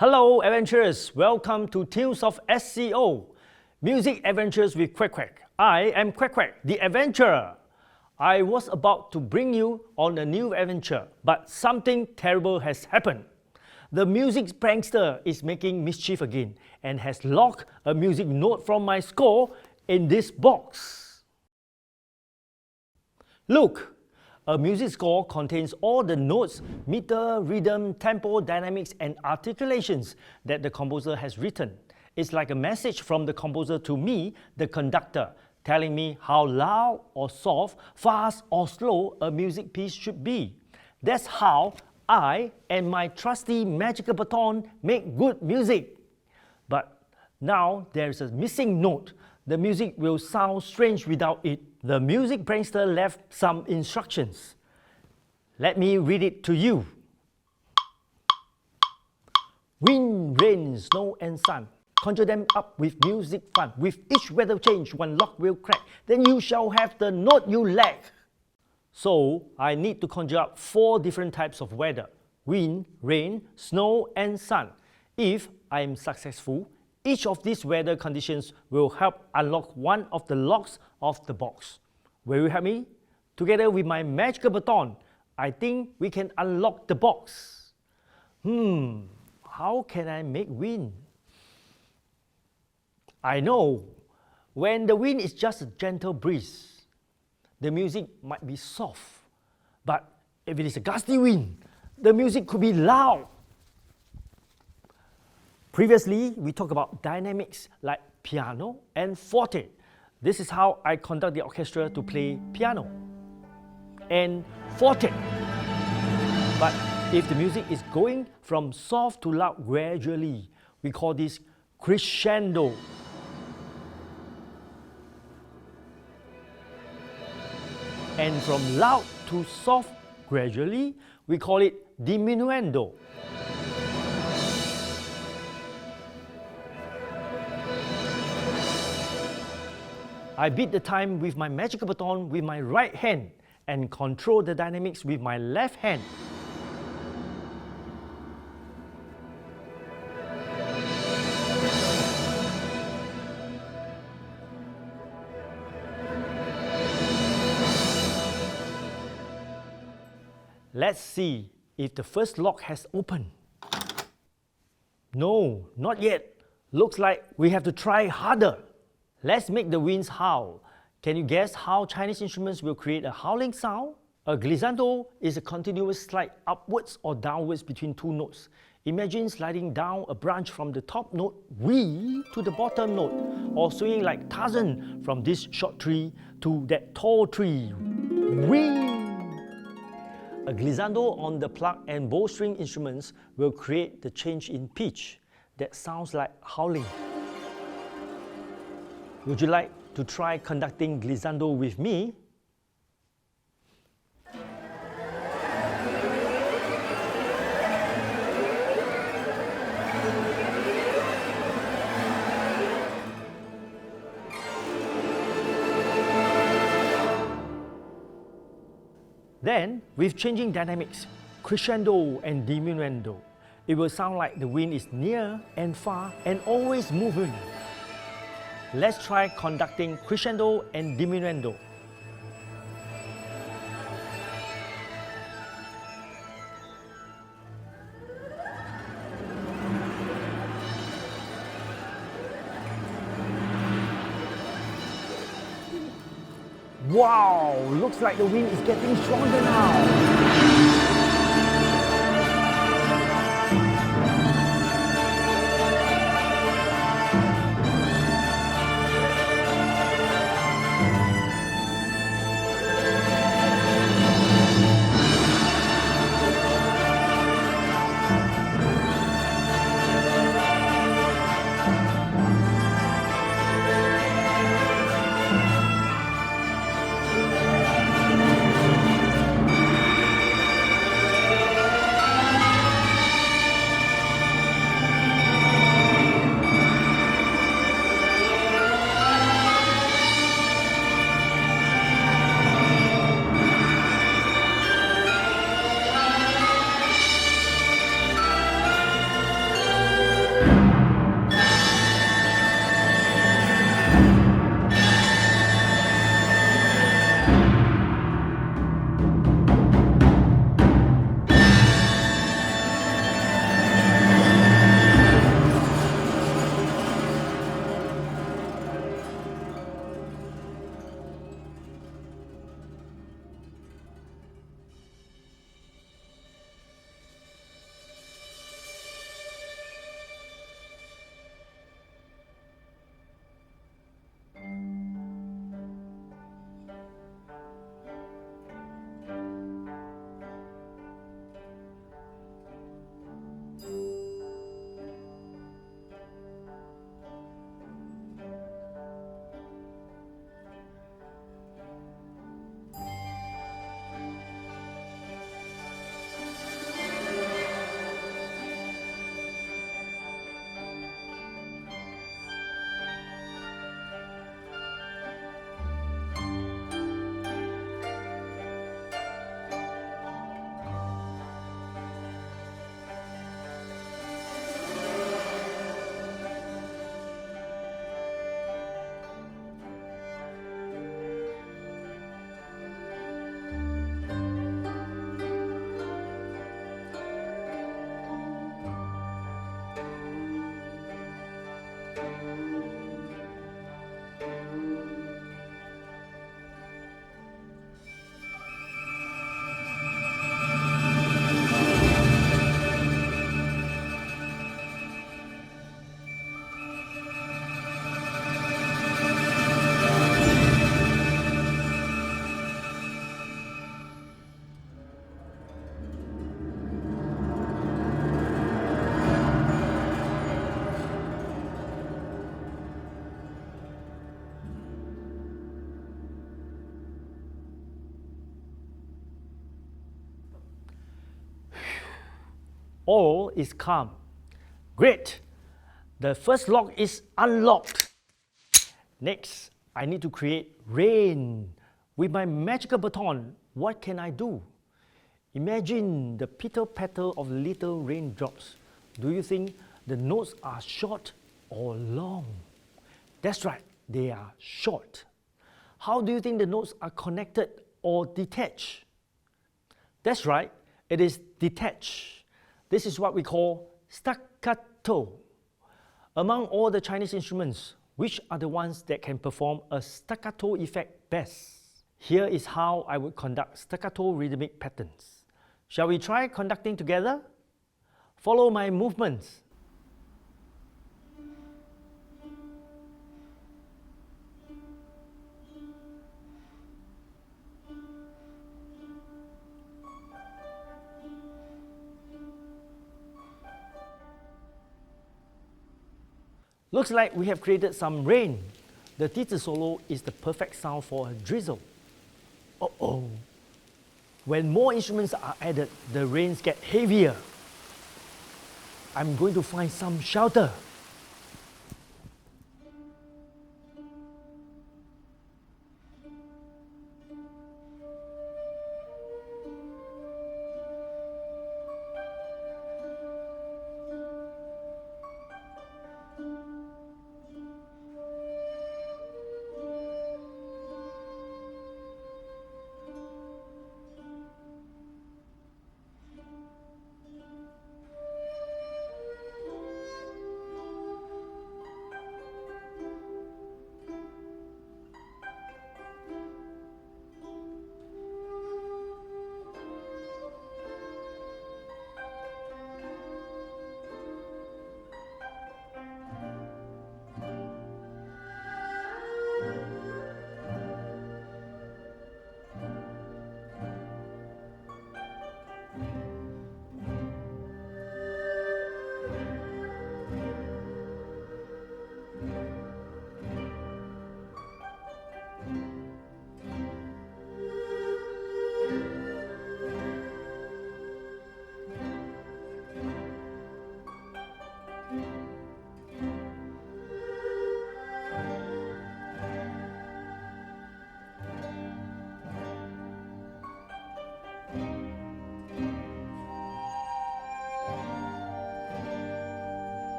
Hello, Adventurers! Welcome to Tales of SEO, Music Adventures with Quek. I am Quek, the adventurer. I was about to bring you on a new adventure, but something terrible has happened. The music prankster is making mischief again and has locked a music note from my score in this box. Look! A music score contains all the notes, meter, rhythm, tempo, dynamics, and articulations that the composer has written. It's like a message from the composer to me, the conductor, telling me how loud or soft, fast or slow a music piece should be. That's how I and my trusty magical baton make good music. But now there's a missing note. The music will sound strange without it. The music prankster left some instructions. Let me read it to you. Wind, rain, snow and sun, conjure them up with music fun. With each weather change, one lock will crack. Then you shall have the note you lack. So I need to conjure up 4 different types of weather: wind, rain, snow and sun. If I am successful, each of these weather conditions will help unlock one of the locks of the box. Will you help me? Together with my magical baton, I think we can unlock the box. How can I make wind? I know, when the wind is just a gentle breeze, the music might be soft. But if it is a gusty wind, the music could be loud. Previously, we talked about dynamics like piano and forte. This is how I conduct the orchestra to play piano and forte. But if the music is going from soft to loud gradually, we call this crescendo. And from loud to soft gradually, we call it diminuendo. I beat the time with my magical baton with my right hand and control the dynamics with my left hand. Let's see if the first lock has opened. No, not yet. Looks like we have to try harder. Let's make the winds howl. Can you guess how Chinese instruments will create a howling sound? A glissando is a continuous slide upwards or downwards between 2 notes. Imagine sliding down a branch from the top note wee to the bottom note, or swinging like Tarzan from this short tree to that tall tree. Wee! A glissando on the pluck and bowstring instruments will create the change in pitch that sounds like howling. Would you like to try conducting glissando with me? Then, with changing dynamics, crescendo and diminuendo, it will sound like the wind is near and far and always moving. Let's try conducting crescendo and diminuendo. Wow! Looks like the wind is getting stronger now. all is calm. Great! The first lock is unlocked. Next, I need to create rain. With my magical baton, what can I do? Imagine the pitter-patter of little raindrops. Do you think the notes are short or long? That's right, they are short. How do you think the notes are connected or detached? That's right, it is detached. This is what we call staccato. Among all the Chinese instruments, which are the ones that can perform a staccato effect best? Here is how I would conduct staccato rhythmic patterns. Shall we try conducting together? Follow my movements. Looks like we have created some rain. The tizhi solo is the perfect sound for a drizzle. Uh-oh. When more instruments are added, the rains get heavier. I'm going to find some shelter.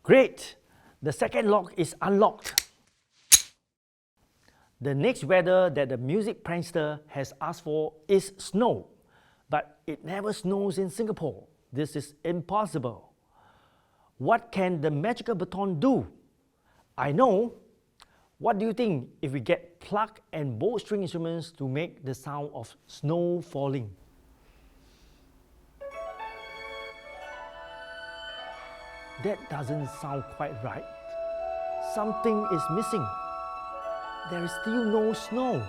Great! The second lock is unlocked. The next weather that the music prankster has asked for is snow. But it never snows in Singapore. This is impossible. What can the magical baton do? I know. What do you think if we get pluck and bowstring instruments to make the sound of snow falling? That doesn't sound quite right. Something is missing. There is still no snow.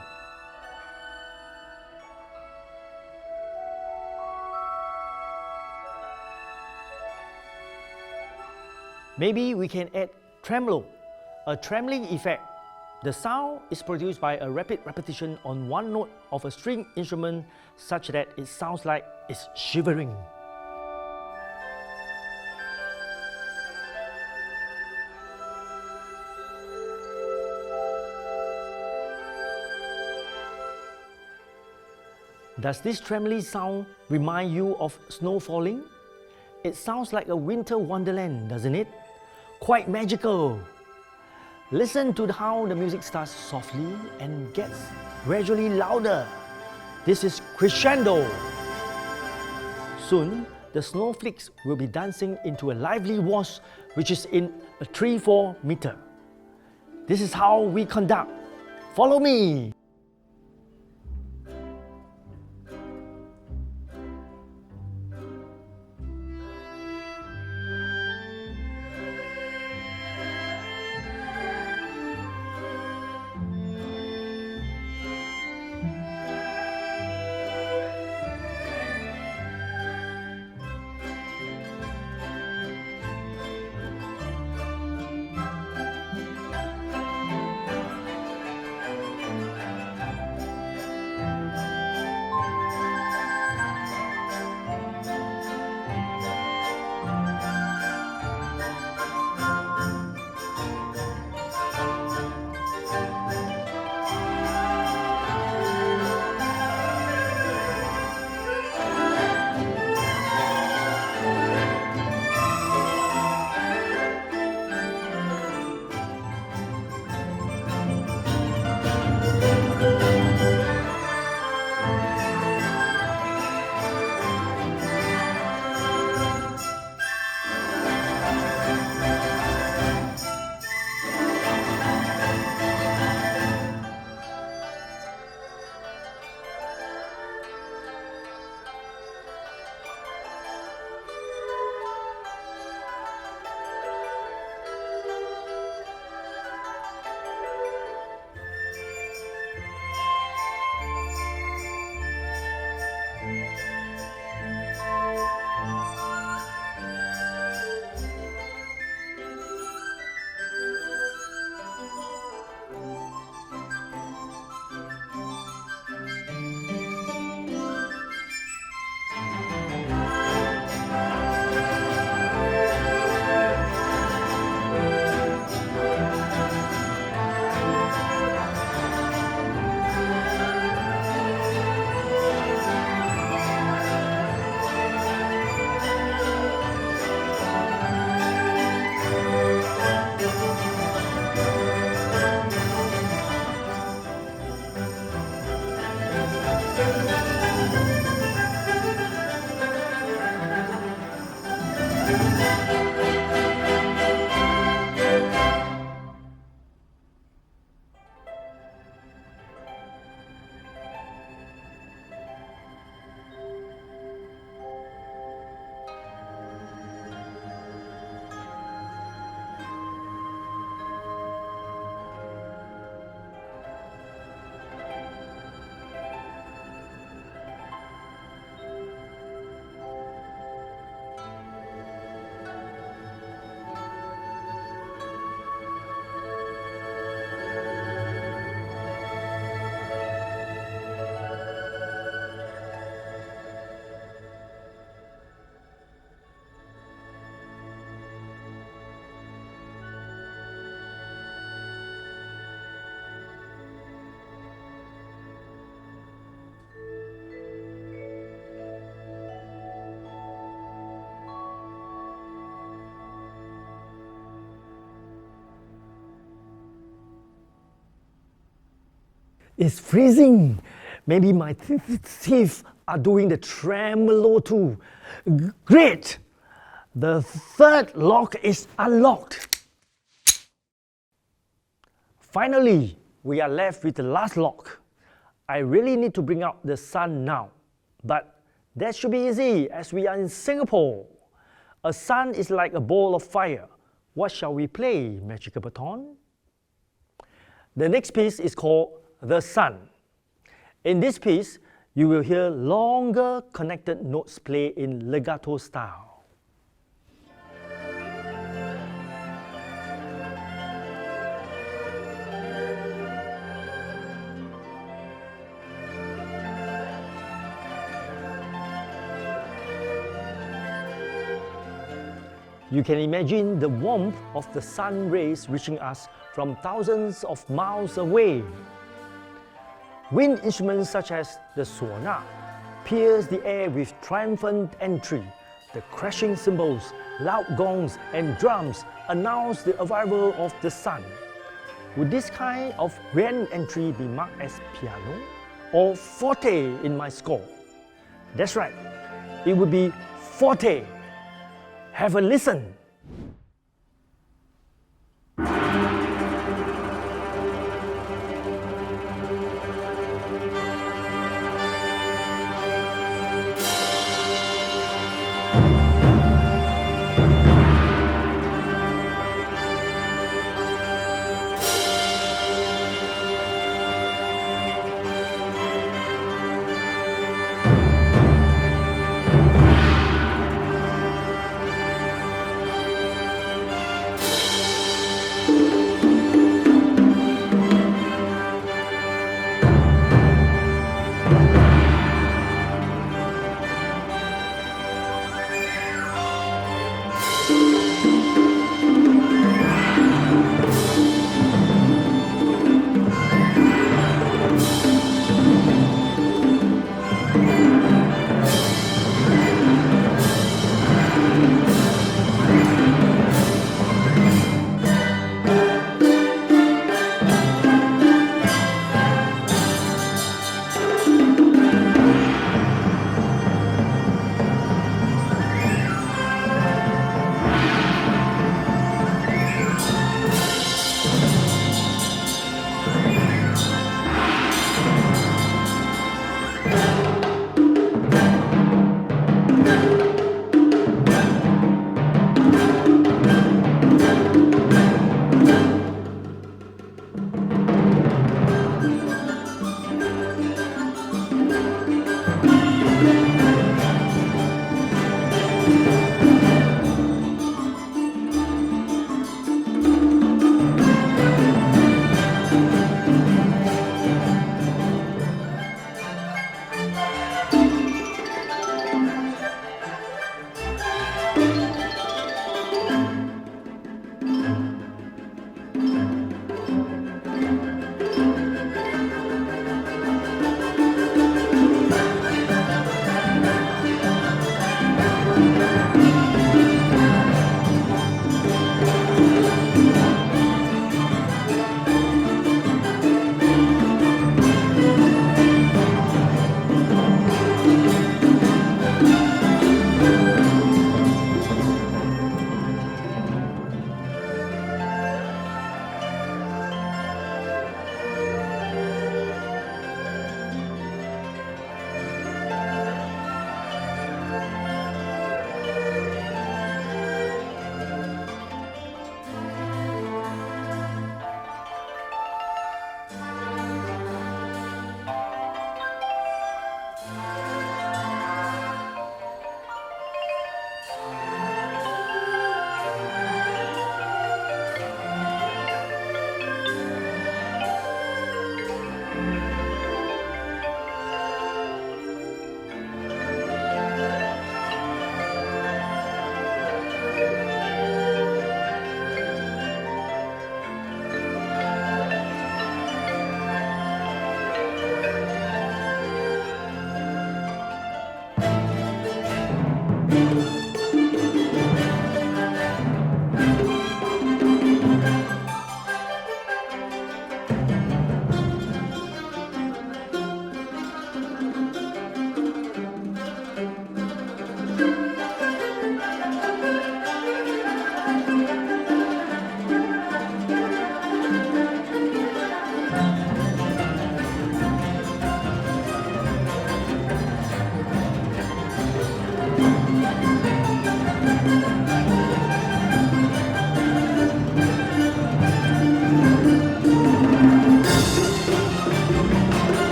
Maybe we can add tremolo, a trembling effect. The sound is produced by a rapid repetition on one note of a string instrument such that it sounds like it's shivering. Does this trembly sound remind you of snow falling? It sounds like a winter wonderland, doesn't it? Quite magical. Listen to how the music starts softly and gets gradually louder. This is crescendo. Soon, the snowflakes will be dancing into a lively wash which is in a 3-4 meter. This is how we conduct. Follow me. It's freezing. Maybe my teeth are doing the tremolo too. Great! The third lock is unlocked. Finally, we are left with the last lock. I really need to bring out the sun now, but that should be easy as we are in Singapore. A sun is like a ball of fire. What shall we play, Magical Baton? The next piece is called The Sun. In this piece, you will hear longer connected notes play in legato style. You can imagine the warmth of the sun rays reaching us from thousands of miles away. Wind instruments such as the suona pierce the air with triumphant entry. The crashing cymbals, loud gongs, and drums announce the arrival of the sun. Would this kind of grand entry be marked as piano or forte in my score? That's right, it would be forte. Have a listen.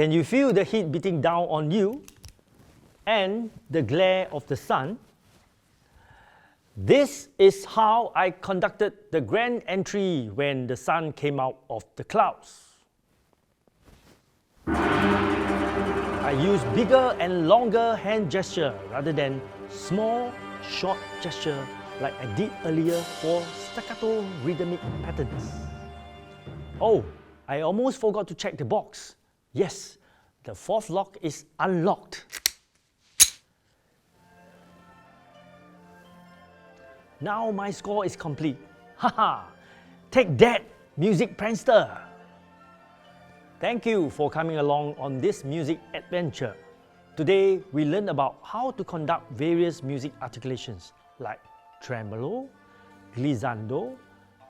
Can you feel the heat beating down on you and the glare of the sun? This is how I conducted the grand entry when the sun came out of the clouds. I use bigger and longer hand gesture rather than small, short gesture like I did earlier for staccato rhythmic patterns. Oh, I almost forgot to check the box. Yes, the fourth lock is unlocked. Now my score is complete. Haha! Take that, music prankster! Thank you for coming along on this music adventure. Today we learned about how to conduct various music articulations like tremolo, glissando,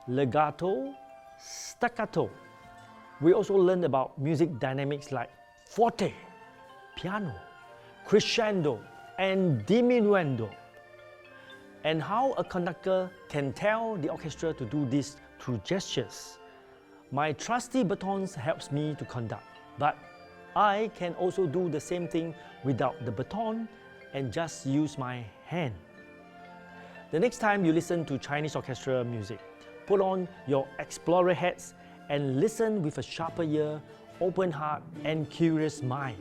legato, staccato. We also learned about music dynamics like forte, piano, crescendo, and diminuendo, and how a conductor can tell the orchestra to do this through gestures. My trusty batons helps me to conduct, but I can also do the same thing without the baton and just use my hand. The next time you listen to Chinese orchestra music, put on your explorer hats and listen with a sharper ear, open heart, and curious mind.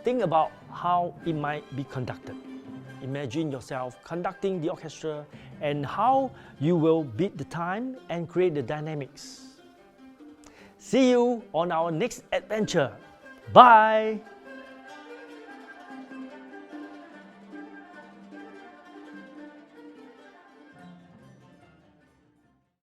Think about how it might be conducted. Imagine yourself conducting the orchestra and how you will beat the time and create the dynamics. See you on our next adventure. Bye!